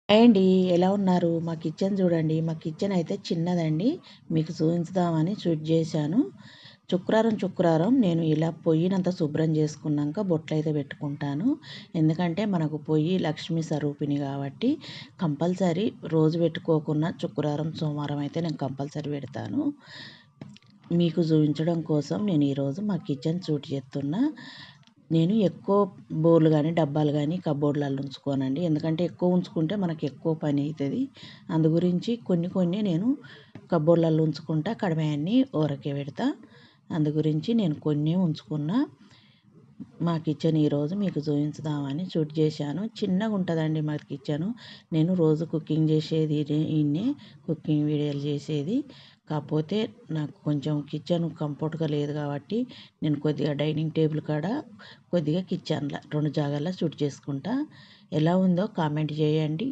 Hi అండి. ఎలా ఉన్నారు? మా కిచెన్ చూడండి. మా కిచెన్ అయితే చిన్నదండి. మీకు చూపించుదామని షూట్ చేశాను. శుక్రవారం నేను ఇలా పొయ్యినంత శుభ్రం చేసుకున్నాక బొట్లయితే పెట్టుకుంటాను. ఎందుకంటే మనకు పొయ్యి లక్ష్మీ స్వరూపిణి కాబట్టి కంపల్సరీ రోజు పెట్టుకోకున్నా శుక్రవారం, సోమవారం అయితే నేను కంపల్సరీ పెడతాను. మీకు చూపించడం కోసం నేను ఈరోజు మా కిచెన్ షూట్ చేస్తున్నా. నేను ఎక్కువ బౌల్లు కానీ డబ్బాలు కానీ కబోర్డ్లలో ఉంచుకోనండి. ఎందుకంటే ఎక్కువ ఉంచుకుంటే మనకి ఎక్కువ పని అవుతుంది. అందు గురించి కొన్ని నేను కబోర్డ్లలో ఉంచుకుంటా, కడిమేయన్ని ఊరకే పెడతా. అందు గురించి నేను కొన్ని ఉంచుకున్నా. మా కిచెన్ ఈరోజు మీకు చూపించుదామని షూట్ చేశాను. చిన్నగా ఉంటుందండి మా కిచెను. నేను రోజు కుకింగ్ చేసేది ఈయన్నే, కుకింగ్ వీడియోలు చేసేది. కాకపోతే నాకు కొంచెం కిచెన్ కంఫర్ట్గా లేదు కాబట్టి నేను కొద్దిగా డైనింగ్ టేబుల్ కాడ కొద్దిగా కిచెన్లో 2 జాగాల్లో షూట్ చేసుకుంటా. ఎలా ఉందో కామెంట్ చేయండి.